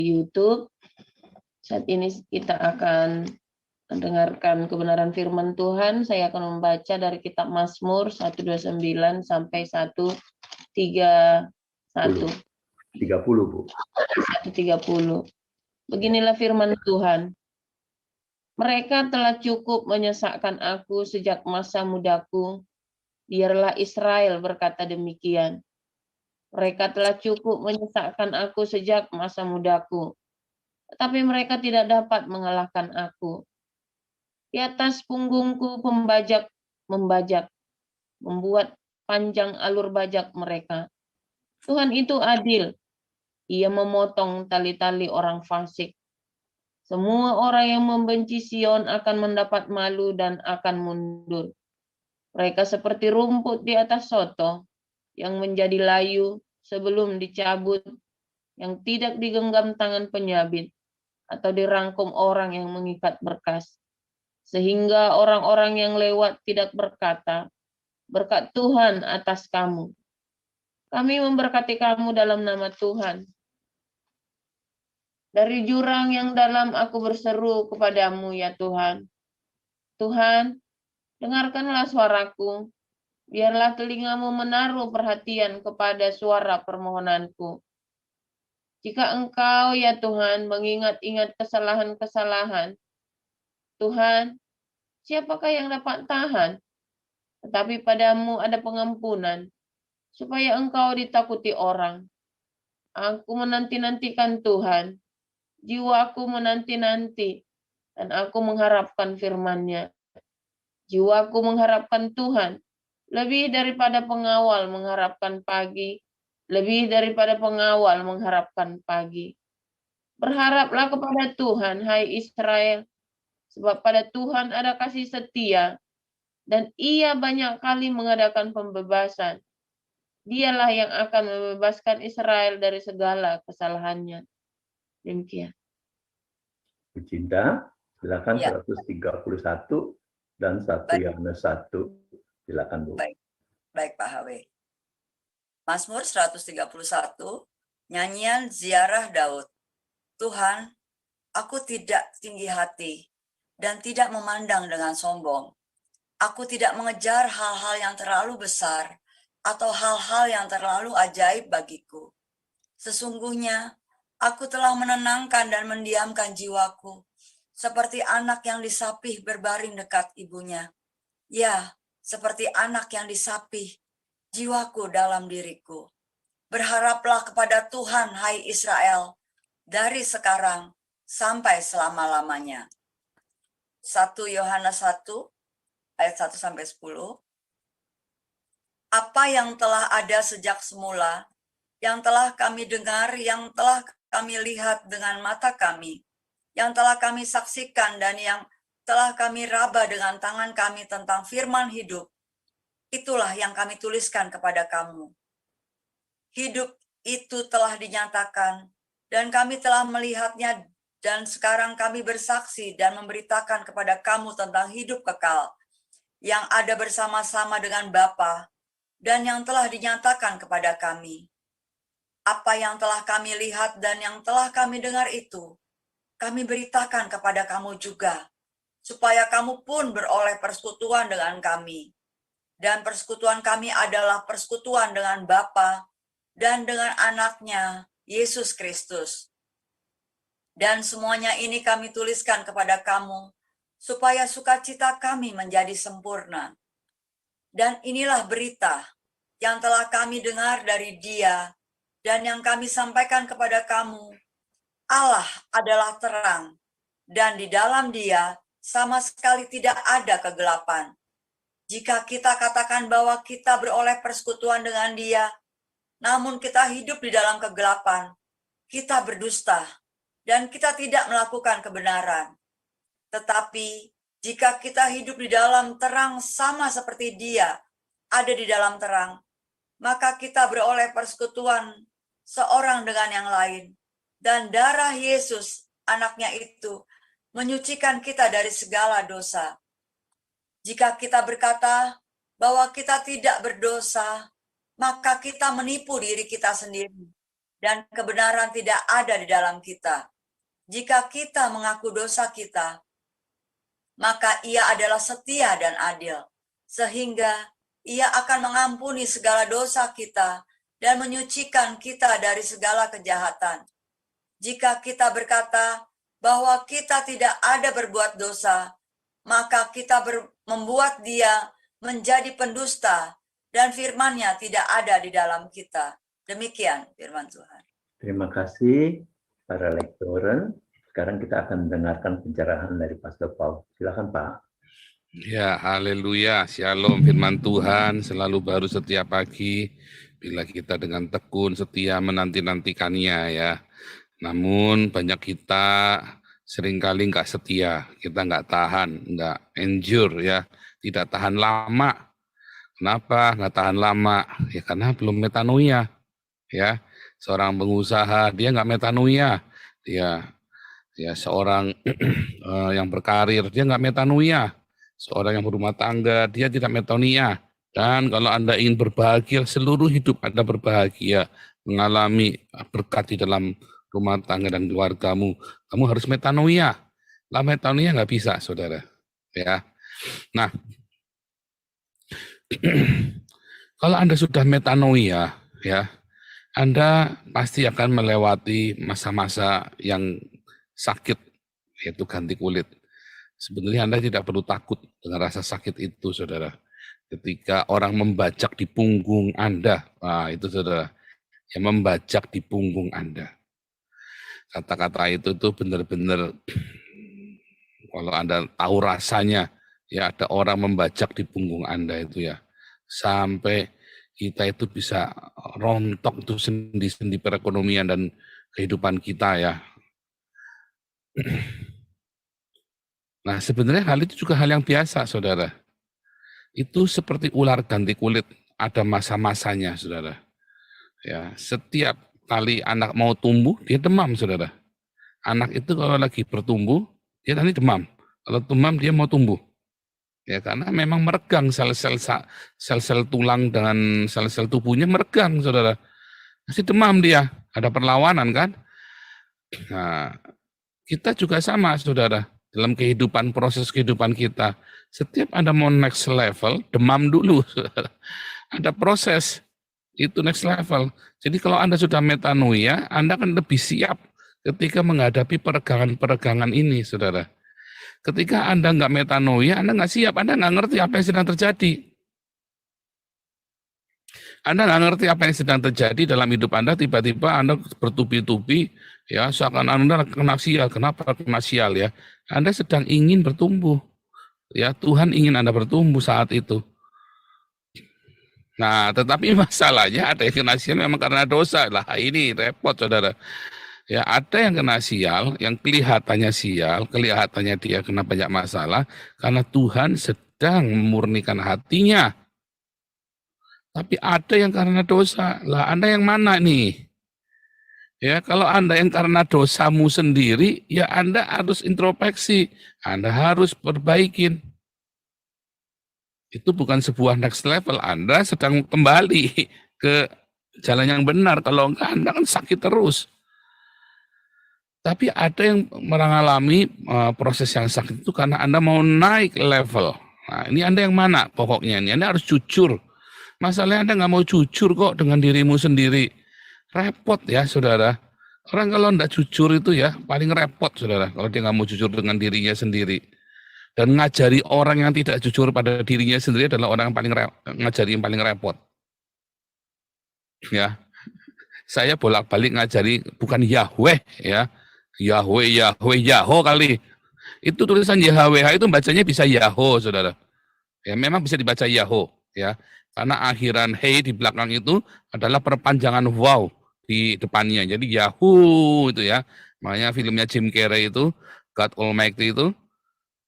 YouTube. Saat ini kita akan mendengarkan kebenaran firman Tuhan. Saya akan membaca dari kitab Mazmur 129 sampai 131. 30, Bu. 130. Beginilah firman Tuhan. Mereka telah cukup menyesakkan aku sejak masa mudaku. Biarlah Israel berkata demikian. Mereka telah cukup menyesakkan aku sejak masa mudaku. Tetapi mereka tidak dapat mengalahkan aku. Di atas punggungku pembajak membajak, membuat panjang alur bajak mereka. Tuhan itu adil. Ia memotong tali-tali orang fasik. Semua orang yang membenci Sion akan mendapat malu dan akan mundur. Mereka seperti rumput di atas soto yang menjadi layu sebelum dicabut, yang tidak digenggam tangan penyabit atau dirangkum orang yang mengikat berkas. Sehingga orang-orang yang lewat tidak berkata, berkat Tuhan atas kamu. Kami memberkati kamu dalam nama Tuhan. Dari jurang yang dalam aku berseru kepadamu ya Tuhan. Tuhan, dengarkanlah suaraku. Biarlah telingamu menaruh perhatian kepada suara permohonanku. Jika engkau ya Tuhan mengingat-ingat kesalahan-kesalahan, Tuhan, siapakah yang dapat tahan? Tetapi padamu ada pengampunan, supaya engkau ditakuti orang. Aku menanti-nantikan Tuhan, jiwaku menanti-nanti, dan aku mengharapkan firman-Nya. Jiwaku mengharapkan Tuhan, lebih daripada pengawal mengharapkan pagi, lebih daripada pengawal mengharapkan pagi. Berharaplah kepada Tuhan, hai Israel, sebab pada Tuhan ada kasih setia, dan Ia banyak kali mengadakan pembebasan. Dialah yang akan membebaskan Israel dari segala kesalahannya. Demikian. Bu Cinta, silakan Ya. 131 dan 1 Yohanes 1. Silakan, Bu. Baik Pak HW. Mazmur 131, nyanyian ziarah Daud. Tuhan, aku tidak tinggi hati dan tidak memandang dengan sombong. Aku tidak mengejar hal-hal yang terlalu besar atau hal-hal yang terlalu ajaib bagiku. Sesungguhnya, aku telah menenangkan dan mendiamkan jiwaku, seperti anak yang disapih berbaring dekat ibunya. Ya, seperti anak yang disapih, jiwaku dalam diriku. Berharaplah kepada Tuhan, hai Israel, dari sekarang sampai selama-lamanya. 1 Yohanes 1, ayat 1-10. Apa yang telah ada sejak semula, yang telah kami dengar, yang telah kami lihat dengan mata kami, yang telah kami saksikan dan yang telah kami raba dengan tangan kami tentang firman hidup, itulah yang kami tuliskan kepada kamu. Hidup itu telah dinyatakan dan kami telah melihatnya, dan sekarang kami bersaksi dan memberitakan kepada kamu tentang hidup kekal yang ada bersama-sama dengan Bapa dan yang telah dinyatakan kepada kami. Apa yang telah kami lihat dan yang telah kami dengar itu, kami beritakan kepada kamu juga, supaya kamu pun beroleh persekutuan dengan kami. Dan persekutuan kami adalah persekutuan dengan Bapa dan dengan anaknya, Yesus Kristus. Dan semuanya ini kami tuliskan kepada kamu, supaya sukacita kami menjadi sempurna. Dan inilah berita yang telah kami dengar dari Dia, dan yang kami sampaikan kepada kamu. Allah adalah terang, dan di dalam Dia sama sekali tidak ada kegelapan. Jika kita katakan bahwa kita beroleh persekutuan dengan Dia, namun kita hidup di dalam kegelapan, kita berdusta, dan kita tidak melakukan kebenaran. Tetapi jika kita hidup di dalam terang sama seperti Dia ada di dalam terang, maka kita beroleh persekutuan seorang dengan yang lain. Dan darah Yesus, anaknya itu, menyucikan kita dari segala dosa. Jika kita berkata bahwa kita tidak berdosa, maka kita menipu diri kita sendiri. dan kebenaran tidak ada di dalam kita. Jika kita mengaku dosa kita, maka Ia adalah setia dan adil, sehingga Ia akan mengampuni segala dosa kita dan menyucikan kita dari segala kejahatan. Jika kita berkata bahwa kita tidak ada berbuat dosa, maka kita membuat Dia menjadi pendusta dan firman-Nya tidak ada di dalam kita. Demikian firman Tuhan. Terima kasih para lektoren. Sekarang kita akan mendengarkan pencerahan dari Pastor Paul. Silakan Pak. Ya, haleluya, shalom, firman Tuhan selalu baru setiap pagi bila kita dengan tekun setia menanti-nantikannya ya. Namun banyak kita seringkali nggak setia, kita nggak tahan, nggak endure ya, tidak tahan lama. Kenapa nggak tahan lama? Ya karena belum metanoia ya. Seorang pengusaha dia nggak metanoia, dia seorang yang berkarir dia nggak metanoia. Seorang yang berumah tangga, dia tidak metanoia. Dan kalau Anda ingin berbahagia, seluruh hidup Anda berbahagia, mengalami berkat di dalam rumah tangga dan keluargamu, kamu harus metanoia. Lah metanoia nggak bisa, saudara. Ya. Nah, kalau Anda sudah metanoia, ya, Anda pasti akan melewati masa-masa yang sakit, yaitu ganti kulit. Sebenarnya Anda tidak perlu takut dengan rasa sakit itu, saudara. Ketika orang membajak di punggung Anda, nah itu saudara, yang membajak di punggung Anda. Kata-kata itu tuh benar-benar, kalau Anda tahu rasanya, ya ada orang membajak di punggung Anda itu ya, sampai kita itu bisa rontok tuh sendi-sendi perekonomian dan kehidupan kita ya. Nah, sebenarnya hal itu juga hal yang biasa, saudara. Itu seperti ular ganti kulit, ada masa-masanya, saudara. Ya, setiap kali anak mau tumbuh, dia demam, saudara. Anak itu kalau lagi bertumbuh, dia nanti demam. Kalau demam, dia mau tumbuh. Ya, karena memang meregang sel-sel tulang dengan sel-sel tubuhnya meregang, saudara. Masih demam dia, ada perlawanan kan? Nah, kita juga sama, saudara. Dalam kehidupan, proses kehidupan kita, setiap Anda mau next level, demam dulu. Ada proses, itu next level. Jadi kalau Anda sudah metanoia, Anda akan lebih siap ketika menghadapi peregangan-peregangan ini, saudara. Ketika Anda nggak metanoia, Anda nggak siap, Anda nggak ngerti apa yang sedang terjadi. Anda nggak ngerti apa yang sedang terjadi dalam hidup Anda, tiba-tiba Anda bertubi-tubi, ya seakan Anda kena sial. Kenapa kena sial ya? Anda sedang ingin bertumbuh. Ya, Tuhan ingin Anda bertumbuh saat itu. Nah, tetapi masalahnya ada yang kena sial memang karena dosa. Lah, ini repot, saudara. Ya, ada yang kena sial, yang kelihatannya sial, kelihatannya dia kena banyak masalah, karena Tuhan sedang memurnikan hatinya. Tapi ada yang karena dosa. Lah, Anda yang mana nih? Ya, kalau Anda yang karena dosamu sendiri, ya Anda harus introspeksi, Anda harus perbaikin. Itu bukan sebuah next level, Anda sedang kembali ke jalan yang benar. Kalau enggak, Anda kan sakit terus. Tapi ada yang mengalami proses yang sakit itu karena Anda mau naik level. Nah, ini Anda yang mana pokoknya? Ini Anda harus jujur. Masalahnya Anda nggak mau jujur kok dengan dirimu sendiri. Repot ya, saudara. Orang kalau enggak jujur itu ya, paling repot, saudara. Kalau dia nggak mau jujur dengan dirinya sendiri. Dan ngajari orang yang tidak jujur pada dirinya sendiri adalah orang yang paling ngajari yang paling repot. Ya, saya bolak-balik ngajari bukan Yahweh ya. Yahweh Yaho kali. Itu tulisan YHWH itu bacanya bisa Yaho, saudara. Ya, memang bisa dibaca Yaho ya. Karena akhiran hey di belakang itu adalah perpanjangan wow di depannya. Jadi Yahoo itu ya. Makanya filmnya Jim Carrey itu God Almighty itu,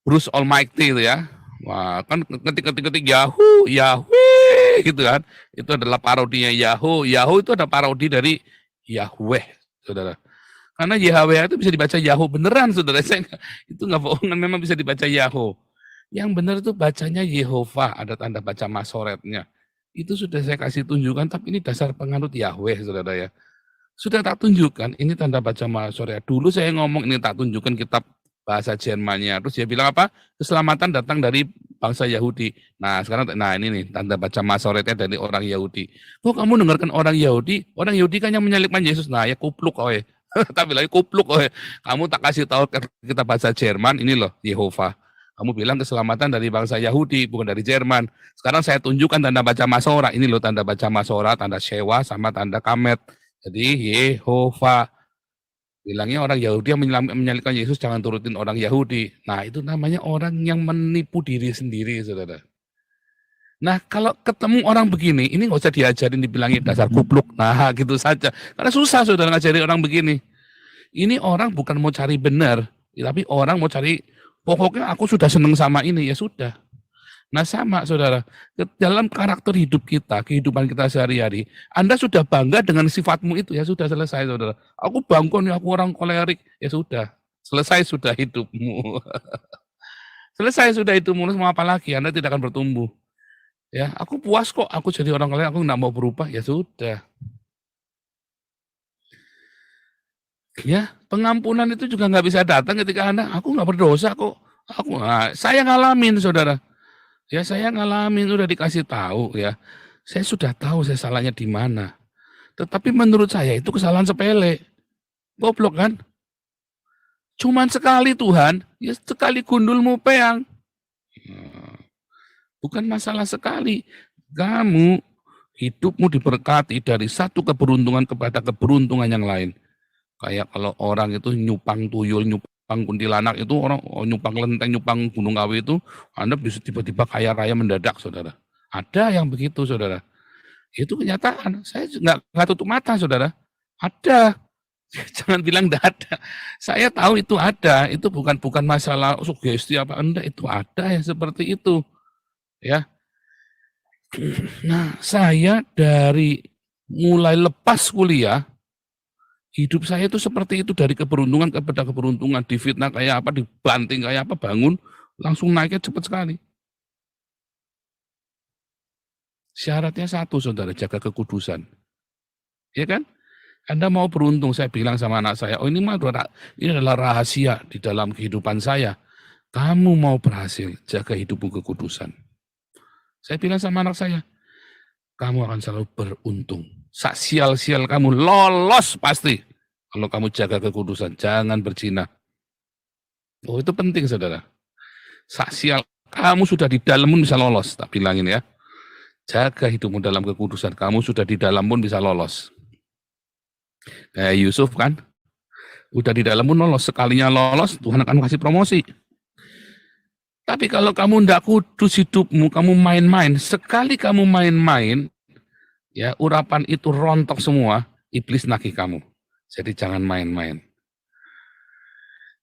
Bruce Almighty itu ya. Wah, kan ketik Yahoo, Yahweh gitu kan. Itu adalah parodinya Yahoo. Yahoo itu ada parodi dari Yahweh, saudara. Karena YHWH itu bisa dibaca Yahoo beneran, saudara. Itu nggak bohongan, memang bisa dibaca Yahoo. Yang benar itu bacanya Yehovah, ada tanda baca masoretnya. Itu sudah saya kasih tunjukkan, tapi ini dasar penganut Yahweh, saudara ya. Sudah tak tunjukkan, ini tanda baca Masorya. Dulu saya ngomong ini tak tunjukkan kitab bahasa Jermannya. Terus dia bilang apa? Keselamatan datang dari bangsa Yahudi. Nah sekarang, nah ini nih tanda baca Masorya dari orang Yahudi. Kok kamu dengarkan orang Yahudi? Orang Yahudi kan yang menyalibkan Yesus. Nah ya kupluk oe. Tapi lagi kupluk oe. Kamu tak kasih tahu kita bahasa Jerman, ini loh Yehova. Kamu bilang keselamatan dari bangsa Yahudi, bukan dari Jerman. Sekarang saya tunjukkan tanda baca Masorya. Ini loh tanda baca Masorya, tanda Shewa sama tanda Kamet. Jadi Yehova. Bilangnya orang Yahudi yang menyalibkan Yesus jangan turutin orang Yahudi. Nah itu namanya orang yang menipu diri sendiri, saudara. Nah kalau ketemu orang begini, ini nggak usah diajarin dibilangin dasar kupluk. Nah gitu saja. Karena susah saudara ngajari orang begini. Ini orang bukan mau cari benar, tapi orang mau cari, pokoknya aku sudah seneng sama ini, ya sudah. Nah sama saudara, dalam karakter hidup kita, kehidupan kita sehari-hari, Anda sudah bangga dengan sifatmu itu, ya sudah selesai saudara. Aku bangga nih, aku orang kolerik, ya sudah, selesai sudah hidupmu. Selesai sudah hidupmu, mau apa lagi, Anda tidak akan bertumbuh. Ya, aku puas kok, aku jadi orang kolerik, aku nggak mau berubah, ya sudah. Ya, pengampunan itu juga nggak bisa datang ketika Anda, aku nggak berdosa kok. Saya ngalamin saudara. Ya saya ngalamin, udah dikasih tahu ya. Saya sudah tahu saya salahnya di mana. Tetapi menurut saya itu kesalahan sepele. Goblok kan? Cuman sekali Tuhan, ya sekali gundulmu peang. Bukan masalah sekali. Kamu, hidupmu diberkati dari satu keberuntungan kepada keberuntungan yang lain. Kayak kalau orang itu nyupang tuyul, nyupang kuntilanak itu, orang nyupang lenteng, nyupang gunung kawi itu, Anda bisa tiba-tiba kaya raya mendadak, saudara. Ada yang begitu, saudara. Itu kenyataan. Saya nggak tutup mata, saudara. Ada. Jangan bilang tidak ada. Saya tahu itu ada. Itu bukan masalah sugesti apa enggak. Itu ada ya seperti itu. Ya. Nah, saya dari mulai lepas kuliah, hidup saya itu seperti itu, dari keberuntungan kepada keberuntungan, difitnah kayak apa, dibanting kayak apa, bangun, langsung naiknya cepat sekali. Syaratnya satu, saudara, jaga kekudusan. Ya kan? Anda mau beruntung, saya bilang sama anak saya, oh ini adalah rahasia di dalam kehidupan saya. Kamu mau berhasil, jaga hidupmu kekudusan. Saya bilang sama anak saya, kamu akan selalu beruntung. Sak sial-sial kamu lolos pasti. Kalau kamu jaga kekudusan, jangan berzina. Oh itu penting saudara. Sak sial kamu sudah di dalam pun bisa lolos. Tak bilangin ya. Jaga hidupmu dalam kekudusan. Kamu sudah di dalam pun bisa lolos. Kayak Yusuf kan. Udah di dalam pun lolos. Sekalinya lolos, Tuhan akan kasih promosi. Tapi kalau kamu tidak kudus hidupmu, kamu main-main. Sekali kamu main-main, ya urapan itu rontok semua, iblis nagih kamu. Jadi jangan main-main.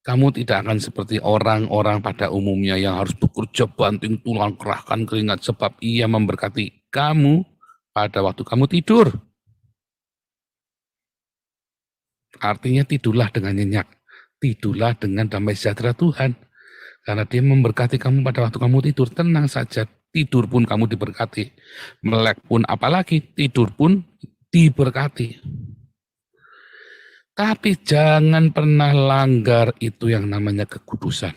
Kamu tidak akan seperti orang-orang pada umumnya yang harus bekerja banting tulang, kerahkan keringat, sebab ia memberkati kamu pada waktu kamu tidur. Artinya tidurlah dengan nyenyak, tidurlah dengan damai sejahtera Tuhan. Karena dia memberkati kamu pada waktu kamu tidur, tenang saja, tidur pun kamu diberkati. Melek pun apalagi, tidur pun diberkati. Tapi jangan pernah langgar itu yang namanya kekudusan.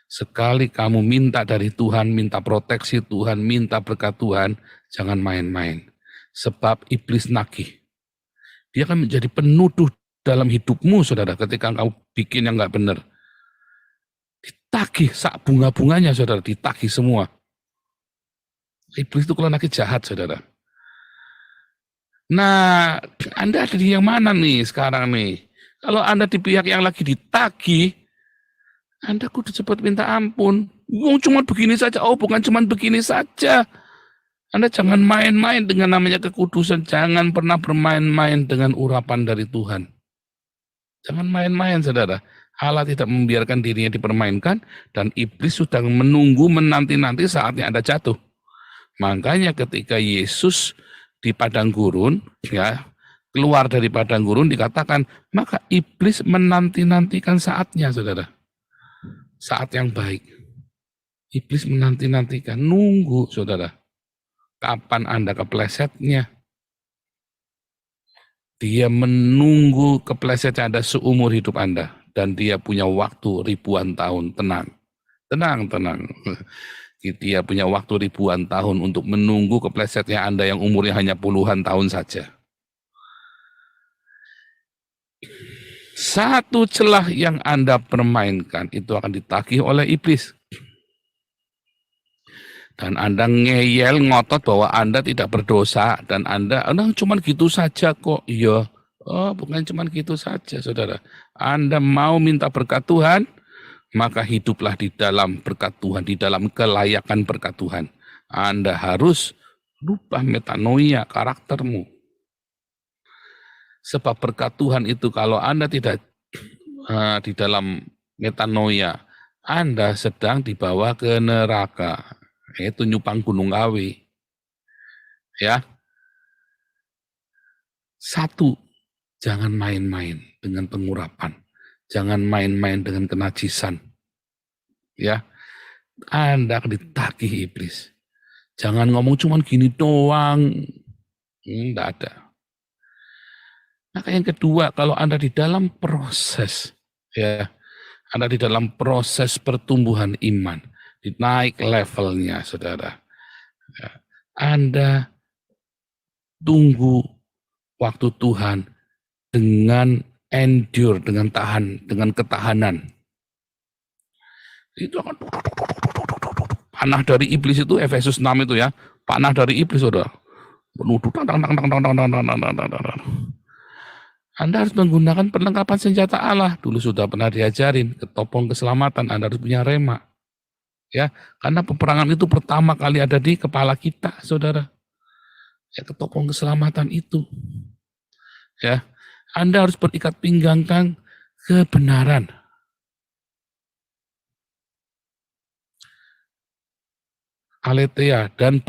Sekali kamu minta dari Tuhan, minta proteksi Tuhan, minta berkat Tuhan, jangan main-main. Sebab iblis nagih. Dia akan menjadi penuduh dalam hidupmu, saudara, ketika kamu bikin yang nggak benar. Ditagih, sak bunga-bunganya, saudara, ditagih semua. Iblis itu kalau nagih jahat, saudara. Nah, Anda ada di yang mana nih sekarang nih? Kalau Anda di pihak yang lagi ditagih, Anda kudu cepat minta ampun. Cuma begini saja, oh bukan cuma begini saja. Anda jangan main-main dengan namanya kekudusan. Jangan pernah bermain-main dengan urapan dari Tuhan. Jangan main-main, saudara. Allah tidak membiarkan dirinya dipermainkan, dan iblis sudah menunggu, menanti-nanti saatnya Anda jatuh. Makanya ketika Yesus di padang gurun, ya keluar dari padang gurun dikatakan, maka iblis menanti-nantikan saatnya, saudara. Saat yang baik. Iblis menanti-nantikan, nunggu, saudara. Kapan Anda keplesetnya? Dia menunggu keplesetnya Anda seumur hidup Anda. Dan dia punya waktu ribuan tahun. Tenang. Dia punya waktu ribuan tahun untuk menunggu keplesetnya Anda yang umurnya hanya puluhan tahun saja. Satu celah yang Anda permainkan itu akan ditagih oleh iblis. Dan Anda ngeyel, ngotot bahwa Anda tidak berdosa. Dan Anda cuma gitu saja kok. Iya, bukan cuma gitu saja, saudara. Anda mau minta berkat Tuhan, maka hiduplah di dalam berkat Tuhan, di dalam kelayakan berkat Tuhan. Anda harus rubah metanoia karaktermu. Sebab berkat Tuhan itu kalau Anda tidak di dalam metanoia, Anda sedang dibawa ke neraka. Itu nyupang gunung kawi. Ya. Satu, jangan main-main dengan pengurapan. Jangan main-main dengan kenajisan. Ya. Anda akan ditagih iblis. Jangan ngomong cuman gini doang. Enggak ada. Maka yang kedua, kalau Anda di dalam proses, ya, Anda di dalam proses pertumbuhan iman, naik levelnya, saudara. Ya, Anda tunggu waktu Tuhan dengan endure, dengan tahan, dengan ketahanan. Itu akan panah dari iblis itu, Efesus 6 itu ya, panah dari iblis, saudara. Menuduh, Anda harus menggunakan perlengkapan senjata Allah. Dulu sudah pernah diajarin, ketopong keselamatan, Anda harus punya rema. Ya, karena peperangan itu pertama kali ada di kepala kita, saudara. Ya, ketopong keselamatan itu. Ya, Anda harus berikat pinggangkan kebenaran. Aletheia dan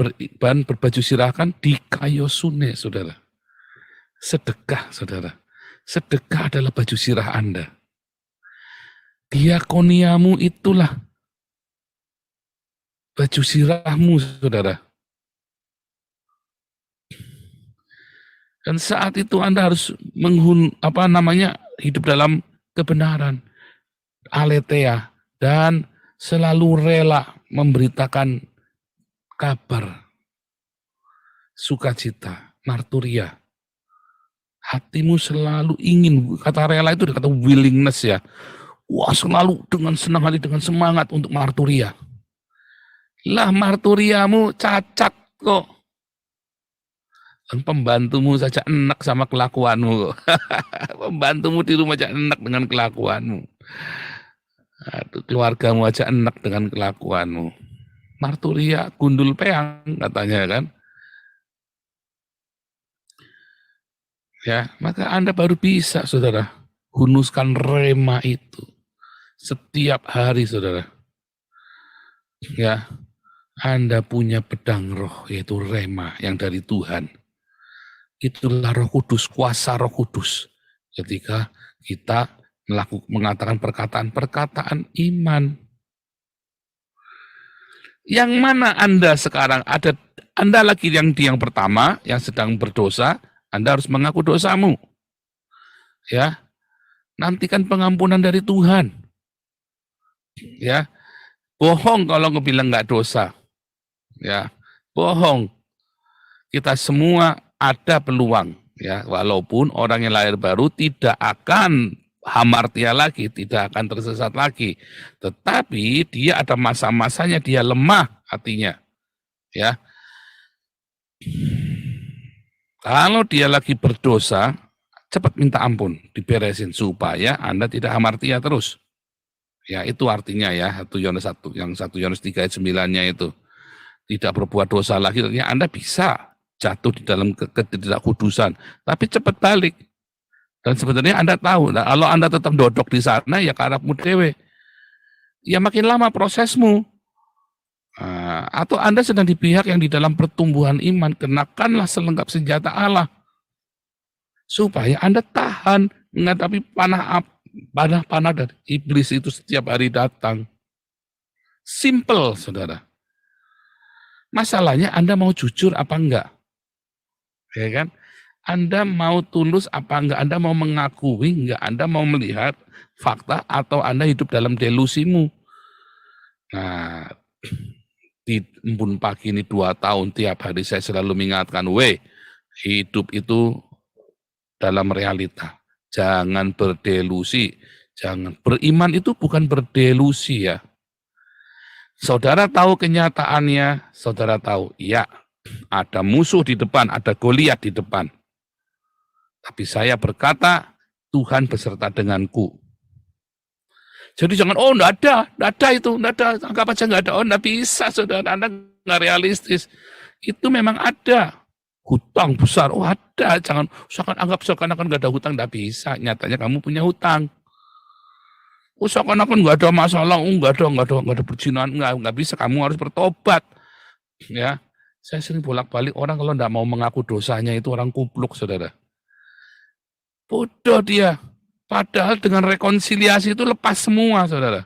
berbaju sirahkan di kayosune, saudara. Sedekah, saudara. Sedekah adalah baju sirah Anda. Diakoniamu itulah baju sirahmu, saudara. Dan saat itu Anda harus hidup dalam kebenaran, aletheia, dan selalu rela memberitakan kabar, sukacita, marturia. Hatimu selalu ingin, kata rela itu kata willingness ya. Wah, selalu dengan senang hati, dengan semangat untuk marturia. Lah marturiamu cacat kok. Dan pembantumu saja enak sama kelakuanmu. Pembantumu di rumah aja enak dengan kelakuanmu. Aduh, keluargamu aja enak dengan kelakuanmu. Marturia gundul peang katanya kan. Ya, maka Anda baru bisa, saudara, hunuskan rema itu setiap hari, saudara. Ya, Anda punya pedang roh, yaitu rema yang dari Tuhan. Itulah Roh Kudus, kuasa Roh Kudus. Ketika kita mengatakan perkataan-perkataan iman. Yang mana Anda sekarang ada? Anda lagi yang pertama, yang sedang berdosa. Anda harus mengaku dosamu. Ya. Nantikan pengampunan dari Tuhan. Ya. Bohong kalau ngebilang enggak dosa. Ya. Bohong. Kita semua ada peluang, ya. Walaupun orang yang lahir baru tidak akan hamartia lagi, tidak akan tersesat lagi. Tetapi dia ada masa-masanya dia lemah hatinya. Ya. Kalau dia lagi berdosa, cepat minta ampun, diberesin supaya Anda tidak hamartia terus. Ya, itu artinya ya, 1 Yohanes 1, yang 1 Yohanes 3 ayat 9-nya itu. Tidak berbuat dosa lagi, artinya Anda bisa jatuh di dalam ketidakkudusan, tapi cepat balik. Dan sebenarnya Anda tahu, nah, kalau Anda tetap dodok di sana, ya karepmu dewe. Ya makin lama prosesmu. Atau Anda sedang di pihak yang di dalam pertumbuhan iman, kenakanlah selengkap senjata Allah. Supaya Anda tahan menghadapi panah dari iblis itu setiap hari datang. Simple, saudara. Masalahnya Anda mau jujur apa enggak? Ya kan? Anda mau tulus apa enggak, Anda mau mengakui enggak, Anda mau melihat fakta atau Anda hidup dalam delusimu. Nah, di embun pagi ini 2 tahun tiap hari saya selalu mengingatkan, hidup itu dalam realita. Jangan berdelusi, jangan beriman itu bukan berdelusi ya. Saudara tahu kenyataannya, saudara tahu, ya ada musuh di depan, ada Goliat di depan. Tapi saya berkata, Tuhan beserta denganku. Jadi jangan, enggak ada itu, enggak ada, anggap aja enggak ada, enggak bisa, saudara, Anda enggak realistis. Itu memang ada. Hutang besar, ada, jangan anggap seakan-akan enggak ada hutang, enggak bisa. Nyatanya kamu punya hutang. Seakan-akan enggak ada masalah, enggak ada perzinahan, enggak bisa, kamu harus bertobat. Ya, saya sering bolak-balik orang kalau enggak mau mengaku dosanya itu orang kupluk, saudara. Bodoh dia. Padahal dengan rekonsiliasi itu lepas semua, saudara.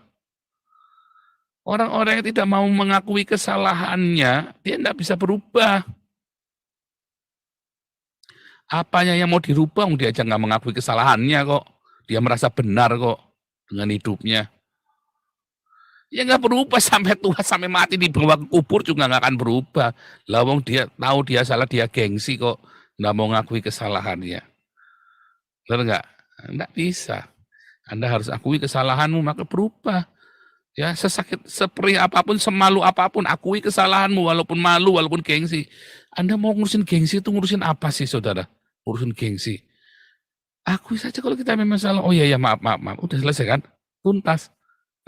Orang-orang yang tidak mau mengakui kesalahannya, dia tidak bisa berubah. Apanya yang mau dirubah, dia aja nggak mengakui kesalahannya kok. Dia merasa benar kok dengan hidupnya. Ya nggak berubah sampai tua, sampai mati dibawa ke kubur juga nggak akan berubah. Lawang dia tahu dia salah, dia gengsi kok. Nggak mau ngakui kesalahannya. Benar nggak? Nggak bisa. Anda harus akui kesalahanmu, maka berubah. Ya, sesakit, seperti apapun, semalu apapun, akui kesalahanmu, walaupun malu, walaupun gengsi. Anda mau ngurusin gengsi itu ngurusin apa sih, saudara? Ngurusin gengsi. Akui saja kalau kita memang salah. Oh iya, maaf. Udah selesai kan? Tuntas.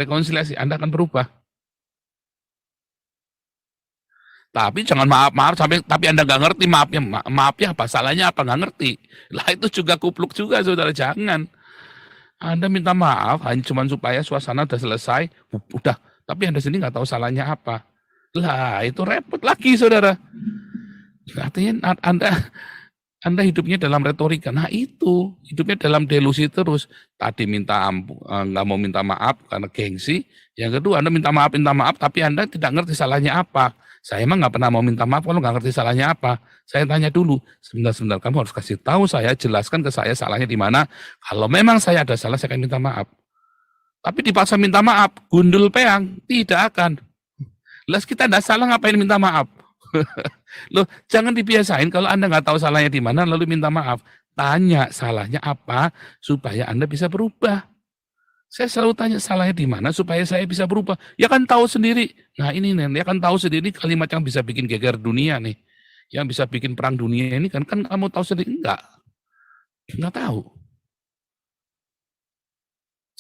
Rekonsiliasi, Anda akan berubah. Tapi jangan maaf sampai tapi Anda nggak ngerti maafnya apa, salahnya apa, nggak ngerti. Lah itu juga kupluk juga, saudara, jangan. Anda minta maaf hanya cuma supaya suasana udah selesai, udah. Tapi Anda sendiri nggak tahu salahnya apa. Lah itu repot lagi, saudara. Artinya Anda hidupnya dalam retorika. Nah itu hidupnya dalam delusi terus. Tadi minta nggak mau minta maaf karena gengsi. Yang kedua Anda minta maaf, tapi Anda tidak ngerti salahnya apa. Saya emang nggak pernah mau minta maaf kalau nggak ngerti salahnya apa. Saya tanya dulu, sebentar, kamu harus kasih tahu saya, jelaskan ke saya salahnya di mana. Kalau memang saya ada salah, saya akan minta maaf. Tapi dipaksa minta maaf, gundul peang, tidak akan. Lah kita tidak salah, ngapain minta maaf? Loh, jangan dibiasain kalau Anda nggak tahu salahnya di mana, lalu minta maaf. Tanya salahnya apa, supaya Anda bisa berubah. Saya selalu tanya salahnya di mana supaya saya bisa berubah. Ya kan tahu sendiri. Nah ini nih, ya kan tahu sendiri kalimat yang bisa bikin geger dunia nih. Yang bisa bikin perang dunia ini kan kamu tahu sendiri. Enggak tahu.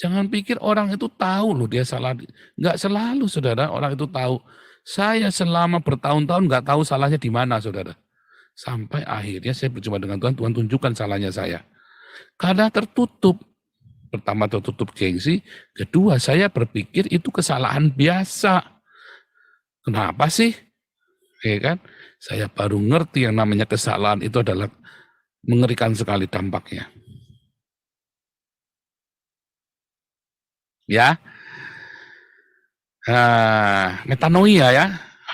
Jangan pikir orang itu tahu loh dia salah. Enggak selalu, saudara, orang itu tahu. Saya selama bertahun-tahun enggak tahu salahnya di mana, saudara. Sampai akhirnya saya berjumpa dengan Tuhan, Tuhan tunjukkan salahnya saya. Karena tertutup. Pertama tertutup gengsi, kedua saya berpikir itu kesalahan biasa. Kenapa sih? Ya kan? Saya baru ngerti yang namanya kesalahan itu adalah mengerikan sekali dampaknya. Ya, metanoia ya.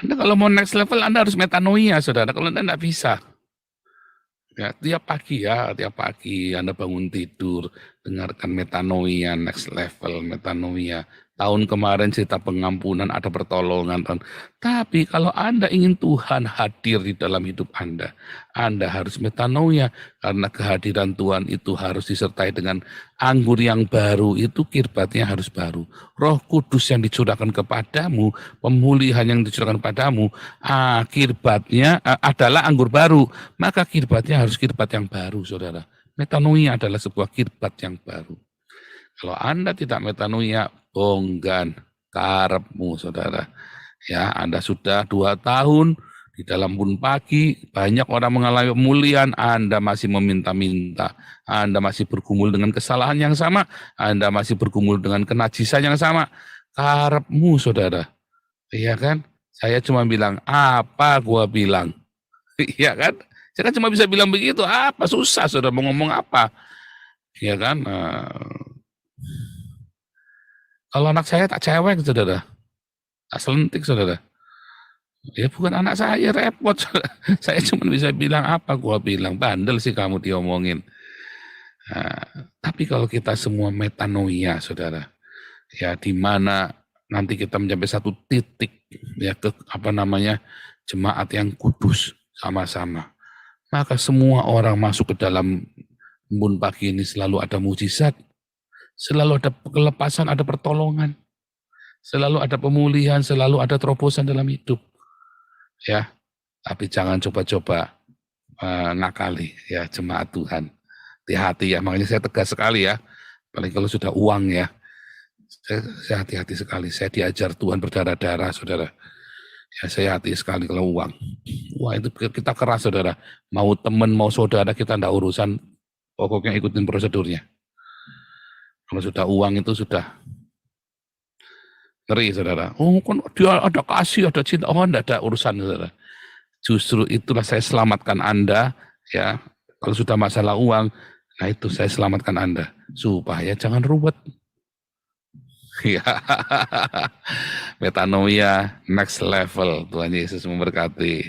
Anda kalau mau next level Anda harus metanoia, saudara. Kalau Anda tidak bisa. Ya, tiap pagi Anda bangun tidur, dengarkan metanoia, next level metanoia. Tahun kemarin cerita pengampunan, ada pertolongan. Tapi kalau Anda ingin Tuhan hadir di dalam hidup Anda harus metanoia. Karena kehadiran Tuhan itu harus disertai dengan anggur yang baru, itu kirbatnya harus baru. Roh Kudus yang dicurahkan kepadamu, pemulihan yang dicurahkan kepadamu, kirbatnya adalah anggur baru. Maka kirbatnya harus kirbat yang baru, saudara. Metanoia adalah sebuah kirbat yang baru. Kalau Anda tidak metanoia, bonggan karepmu, saudara. Ya, Anda sudah 2 tahun di dalam embun pagi, banyak orang mengalami pemulihan, Anda masih meminta-minta, Anda masih bergumul dengan kesalahan yang sama, Anda masih bergumul dengan kenajisan yang sama. Karepmu, saudara. Iya kan? Saya cuma bilang, apa gua bilang? Iya kan? Saya kan cuma bisa bilang begitu, apa susah, saudara, mau ngomong apa? Iya kan? Kalau anak saya tak cewek, saudara. Tak selentik, saudara. Ya bukan anak saya, repot. Saya cuma bisa bilang apa, gua bilang bandel sih kamu diomongin. Nah, tapi kalau kita semua metanoia, saudara, ya di mana nanti kita mencapai satu titik ya ke jemaat yang kudus sama-sama, maka semua orang masuk ke dalam embun pagi ini selalu ada mujizat, selalu ada kelepasan, ada pertolongan, selalu ada pemulihan, selalu ada terobosan dalam hidup. Ya, tapi jangan coba-coba nakali ya jemaat Tuhan. Hati-hati ya, makanya saya tegas sekali ya, paling kalau sudah uang ya, saya hati-hati sekali. Saya diajar Tuhan berdarah-darah, saudara. Ya, saya hati sekali kalau uang. Wah, itu kita keras, saudara. Mau teman, mau saudara, kita enggak urusan, pokoknya ikutin prosedurnya. Kalau sudah uang itu sudah ngeri, saudara. Oh, kan dia ada kasih, ada cinta. Oh, enggak ada urusan, saudara. Justru itulah saya selamatkan Anda, ya. Kalau sudah masalah uang, nah itu saya selamatkan Anda. Supaya jangan ruwet. Ya, metanoia next level. Tuhan Yesus memberkati.